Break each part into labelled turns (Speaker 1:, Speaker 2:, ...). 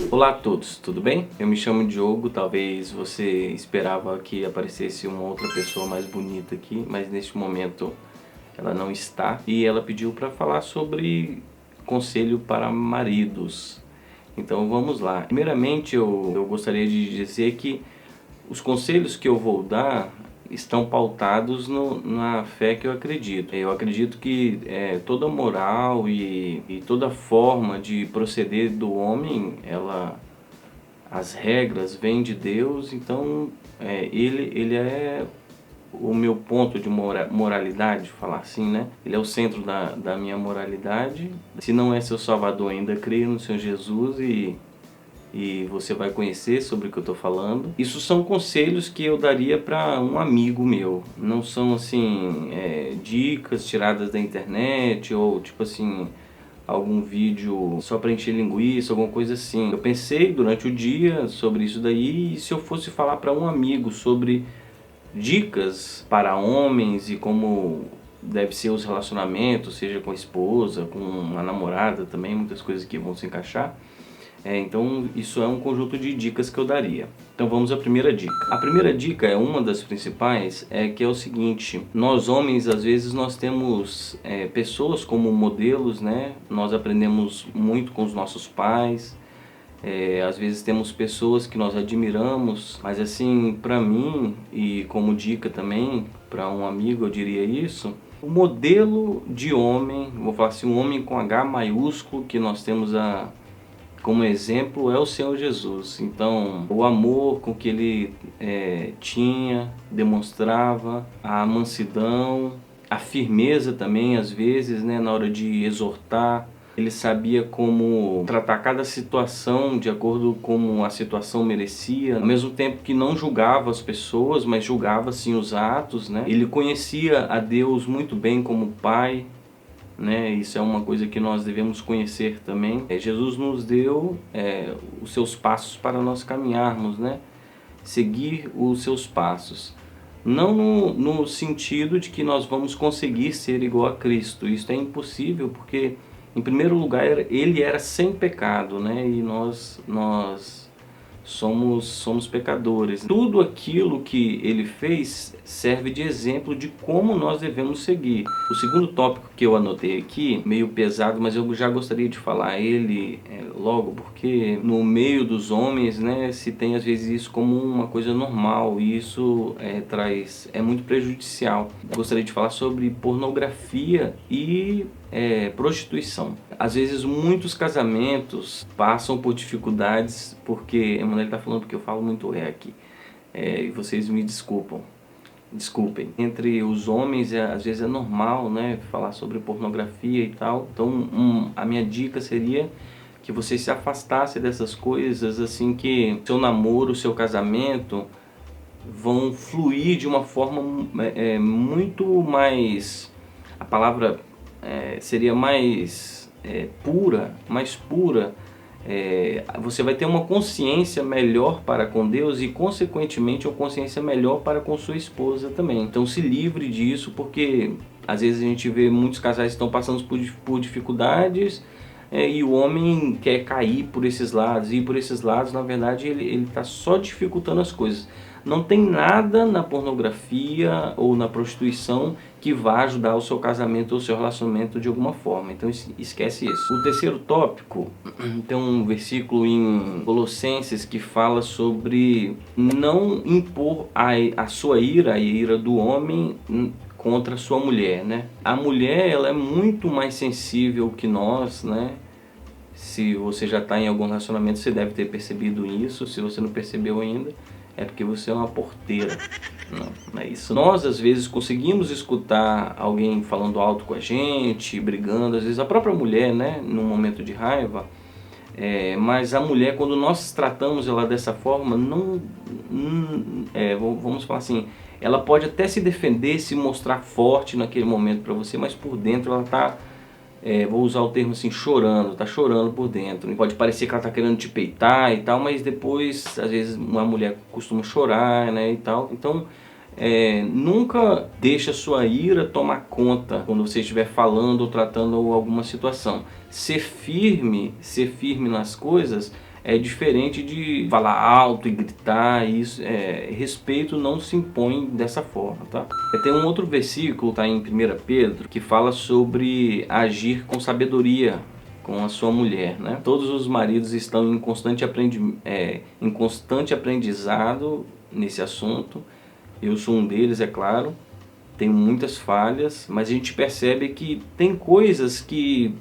Speaker 1: Olá a todos, tudo bem? Eu me chamo Diogo, talvez você esperava que aparecesse uma outra pessoa mais bonita aqui, mas neste momento ela não está. E ela pediu para falar sobre conselho para maridos. Então vamos lá. Primeiramente eu gostaria de dizer que os conselhos que eu vou dar estão pautados na fé que eu acredito. Eu acredito que toda moral e toda forma de proceder do homem, as regras vêm de Deus, então ele é o meu ponto de moralidade, falar assim, né? Ele é o centro da minha moralidade. Se não é seu Salvador ainda, creia no Senhor Jesus e você vai conhecer sobre o que eu estou falando. Isso são conselhos que eu daria para um amigo meu. Não são assim dicas tiradas da internet ou tipo assim algum vídeo só para encher linguiça, alguma coisa assim. Eu pensei durante o dia sobre isso daí, e se eu fosse falar para um amigo sobre dicas para homens e como deve ser os relacionamentos, seja com a esposa, com a namorada também, muitas coisas que vão se encaixar. Então isso é um conjunto de dicas que eu daria. Então vamos à primeira dica. A primeira dica é uma das principais, que é o seguinte: nós homens às vezes nós temos pessoas como modelos, né? Nós aprendemos muito com os nossos pais. Às vezes temos pessoas que nós admiramos, mas assim, para mim, e como dica também para um amigo eu diria isso: o modelo de homem, vou falar assim, um homem com H maiúsculo que nós temos como exemplo é o Senhor Jesus. Então, o amor com que ele tinha, demonstrava, a mansidão, a firmeza também, às vezes, né, na hora de exortar. Ele sabia como tratar cada situação de acordo com a situação merecia, ao mesmo tempo que não julgava as pessoas, mas julgava sim os atos, né? Ele conhecia a Deus muito bem como Pai, né? Isso é uma coisa que nós devemos conhecer também. Jesus nos deu os seus passos para nós caminharmos, né? Seguir os seus passos. Não no sentido de que nós vamos conseguir ser igual a Cristo. Isso é impossível, porque em primeiro lugar ele era sem pecado, né? E nós somos pecadores. Tudo aquilo que ele fez serve de exemplo de como nós devemos seguir. O segundo tópico que eu anotei aqui, meio pesado, mas eu já gostaria de falar ele logo, porque no meio dos homens, né, se tem às vezes isso como uma coisa normal, e isso é muito prejudicial. Gostaria de falar sobre pornografia e prostituição. Às vezes muitos casamentos passam por dificuldades, porque Emanuel está falando porque eu falo muito aqui, e vocês me desculpem. Entre os homens às vezes é normal, né, falar sobre pornografia e tal. Então a minha dica seria que você se afastasse dessas coisas, assim, que seu namoro, seu casamento vão fluir de uma forma muito mais, a palavra seria mais pura, você vai ter uma consciência melhor para com Deus e consequentemente uma consciência melhor para com sua esposa também. Então se livre disso, porque às vezes a gente vê muitos casais que estão passando por dificuldades, e o homem quer cair por esses lados, e por esses lados na verdade ele está só dificultando as coisas. Não tem nada na pornografia ou na prostituição que vá ajudar o seu casamento ou o seu relacionamento de alguma forma. Então esquece isso. O terceiro tópico, tem um versículo em Colossenses que fala sobre não impor a sua ira, a ira do homem contra a sua mulher, né? A mulher, ela é muito mais sensível que nós, né? Se você já está em algum relacionamento, você deve ter percebido isso. Se você não percebeu ainda, é porque você é uma porteira. Não é isso. Nós às vezes conseguimos escutar alguém falando alto com a gente, brigando, às vezes a própria mulher, né, num momento de raiva. Mas a mulher, quando nós tratamos ela dessa forma, vamos falar assim, ela pode até se defender, se mostrar forte naquele momento para você, mas por dentro ela está, vou usar o termo assim, chorando, tá chorando por dentro. Pode parecer que ela tá querendo te peitar e tal, mas depois, às vezes, uma mulher costuma chorar, né, e tal. Então, nunca deixa a sua ira tomar conta quando você estiver falando ou tratando alguma situação. Ser firme nas coisas é diferente de falar alto e gritar. Isso, respeito não se impõe dessa forma, tá? Tem um outro versículo, tá, em 1 Pedro, que fala sobre agir com sabedoria com a sua mulher, né? Todos os maridos estão em constante aprendizado nesse assunto. Eu sou um deles, é claro. Tenho muitas falhas, mas a gente percebe que tem coisas que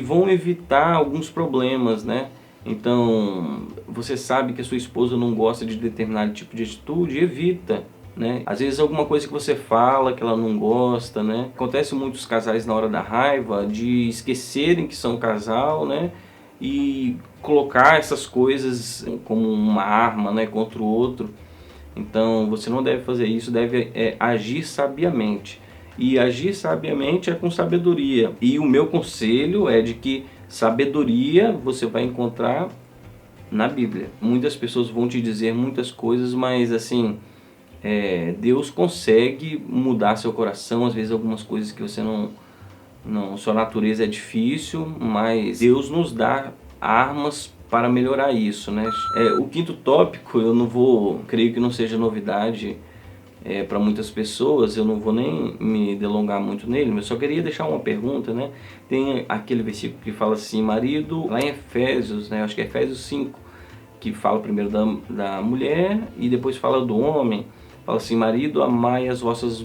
Speaker 1: vão evitar alguns problemas, né? Então, você sabe que a sua esposa não gosta de determinado tipo de atitude, evita, né? Às vezes alguma coisa que você fala que ela não gosta, né? Acontece muitos casais na hora da raiva de esquecerem que são casal, né? E colocar essas coisas como uma arma, né, contra o outro. Então você não deve fazer isso, deve agir sabiamente. E agir sabiamente é com sabedoria. E o meu conselho é de que sabedoria você vai encontrar na Bíblia. Muitas pessoas vão te dizer muitas coisas, mas assim, Deus consegue mudar seu coração. Às vezes algumas coisas que você não, sua natureza é difícil, mas Deus nos dá armas para melhorar isso, né? O quinto tópico, eu não vou, creio que não seja novidade para muitas pessoas, eu não vou nem me delongar muito nele, mas só queria deixar uma pergunta, né? Tem aquele versículo que fala assim, marido, lá em Efésios, né? Acho que é Efésios 5, que fala primeiro da mulher e depois fala do homem. Fala assim, marido, amai as vossas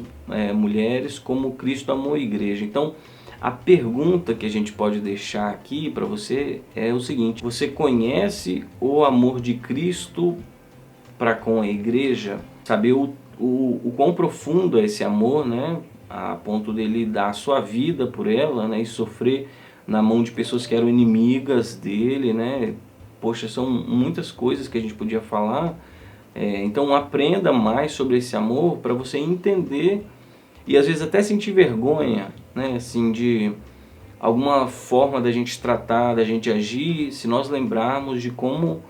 Speaker 1: mulheres como Cristo amou a igreja. Então, a pergunta que a gente pode deixar aqui para você é o seguinte: você conhece o amor de Cristo para com a igreja? Saber o quão profundo é esse amor, né? A ponto dele dar a sua vida por ela, né? E sofrer na mão de pessoas que eram inimigas dele, né? Poxa, são muitas coisas que a gente podia falar. Então aprenda mais sobre esse amor para você entender e às vezes até sentir vergonha, né? Assim, de alguma forma da gente tratar, da gente agir, se nós lembrarmos de como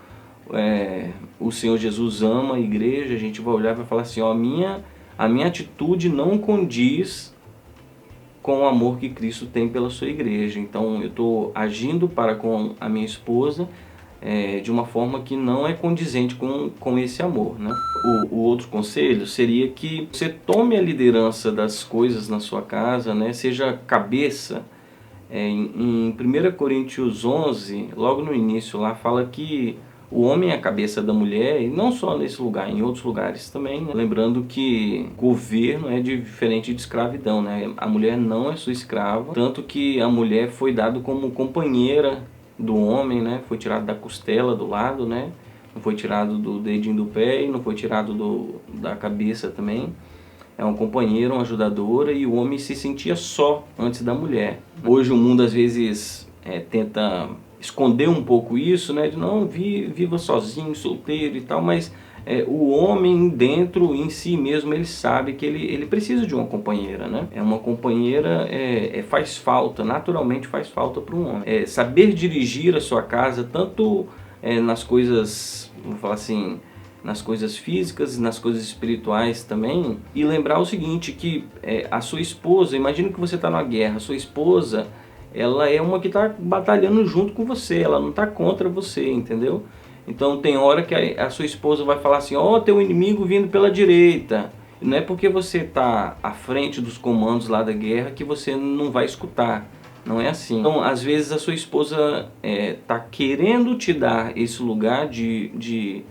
Speaker 1: o Senhor Jesus ama a igreja, a gente vai olhar e vai falar assim, ó, a minha atitude não condiz com o amor que Cristo tem pela sua igreja. Então eu estou agindo para com a minha esposa de uma forma que não é condizente com esse amor, né? O outro conselho seria que você tome a liderança das coisas na sua casa, né? Seja cabeça. Em 1 Coríntios 11, logo no início lá, fala que o homem é a cabeça da mulher, e não só nesse lugar, em outros lugares também, né? Lembrando que governo é diferente de escravidão, né? A mulher não é sua escrava, tanto que a mulher foi dada como companheira do homem, né? Foi tirado da costela do lado, né? Não foi tirado do dedinho do pé e não foi tirado da cabeça também. É uma companheira, uma ajudadora, e o homem se sentia só antes da mulher. Hoje o mundo às vezes tenta esconder um pouco isso, né? De não, viva sozinho, solteiro e tal, mas o homem dentro, em si mesmo, ele sabe que ele precisa de uma companheira, né? Uma companheira faz falta, naturalmente faz falta para um homem. Saber dirigir a sua casa, tanto nas coisas, vamos falar assim, nas coisas físicas e nas coisas espirituais também, e lembrar o seguinte, que a sua esposa, imagina que você está numa guerra, a sua esposa, ela é uma que está batalhando junto com você, ela não está contra você, entendeu? Então tem hora que a sua esposa vai falar assim, ó, tem um inimigo vindo pela direita. E não é porque você está à frente dos comandos lá da guerra que você não vai escutar. Não é assim. Então às vezes a sua esposa está querendo te dar esse lugar de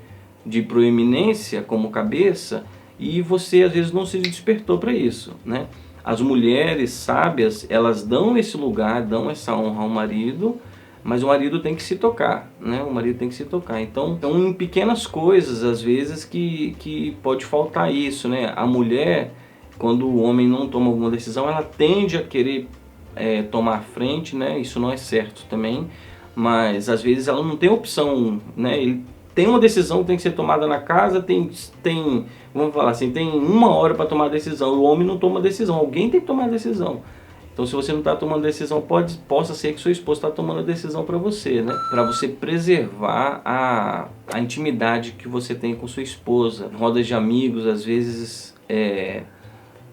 Speaker 1: proeminência como cabeça, e você às vezes não se despertou para isso, né? As mulheres sábias, elas dão esse lugar, dão essa honra ao marido, mas o marido tem que se tocar, né? O marido tem que se tocar. Então em pequenas coisas, às vezes, que pode faltar isso, né? A mulher, quando o homem não toma alguma decisão, ela tende a querer tomar a frente, né? Isso não é certo também, mas às vezes ela não tem opção, né? Ele tem uma decisão que tem que ser tomada na casa, vamos falar assim, tem 1 hora para tomar a decisão, o homem não toma decisão, alguém tem que tomar a decisão. Então se você não está tomando decisão, possa ser que sua esposa está tomando a decisão para você, né? Para você preservar a intimidade que você tem com sua esposa. Rodas de amigos, às vezes,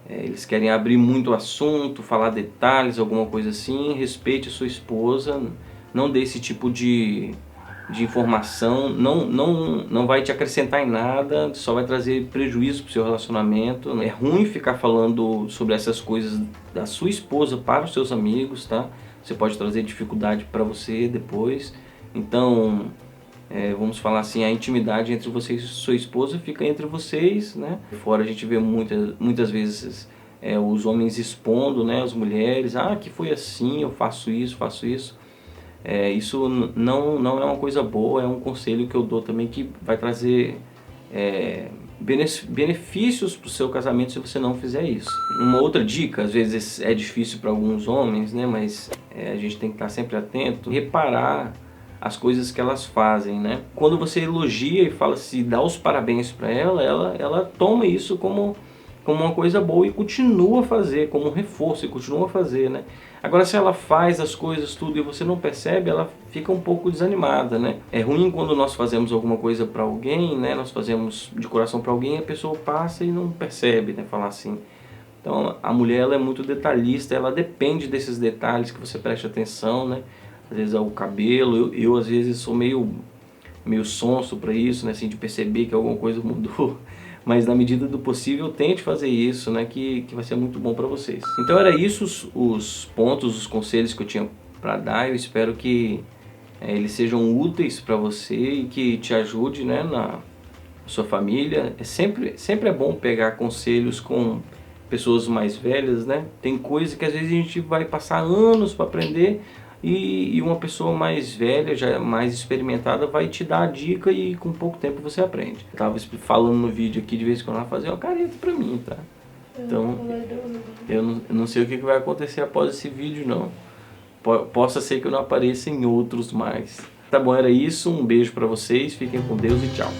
Speaker 1: eles querem abrir muito o assunto, falar detalhes, alguma coisa assim. Respeite a sua esposa, não dê esse tipo de de informação, não vai te acrescentar em nada, só vai trazer prejuízo para o seu relacionamento. É ruim ficar falando sobre essas coisas da sua esposa para os seus amigos, tá? Você pode trazer dificuldade para você depois. Então, vamos falar assim, a intimidade entre você e sua esposa fica entre vocês, né? Fora a gente vê muitas vezes os homens expondo, né, as mulheres, que foi assim, eu faço isso, faço isso. Isso não é uma coisa boa, é um conselho que eu dou também que vai trazer benefícios para o seu casamento se você não fizer isso. Uma outra dica, às vezes é difícil para alguns homens, né, mas a gente tem que estar sempre atento, reparar as coisas que elas fazem, né? Quando você elogia e fala se dá os parabéns para ela toma isso como uma coisa boa e continua a fazer, como um reforço, e continua a fazer, né? Agora, se ela faz as coisas tudo e você não percebe, ela fica um pouco desanimada, né? É ruim quando nós fazemos alguma coisa para alguém, né? Nós fazemos de coração para alguém, a pessoa passa e não percebe, né? Falar assim. Então, a mulher, ela é muito detalhista, ela depende desses detalhes que você preste atenção, né? Às vezes é o cabelo, eu às vezes sou meio sonso para isso, né? Assim, de perceber que alguma coisa mudou. Mas na medida do possível tente fazer isso, né, que vai ser muito bom para vocês. Então era isso os pontos, os conselhos que eu tinha para dar. Eu espero que eles sejam úteis para você e que te ajude, né, na sua família. Sempre é bom pegar conselhos com pessoas mais velhas, né? Tem coisa que às vezes a gente vai passar anos para aprender e uma pessoa mais velha, já mais experimentada, vai te dar a dica e com pouco tempo você aprende. Eu tava falando no vídeo aqui, de vez em quando ela fazia uma careta pra mim, tá? Então, eu não sei o que vai acontecer após esse vídeo, não. Possa ser que eu não apareça em outros mais. Tá bom, era isso. Um beijo pra vocês, fiquem com Deus e tchau.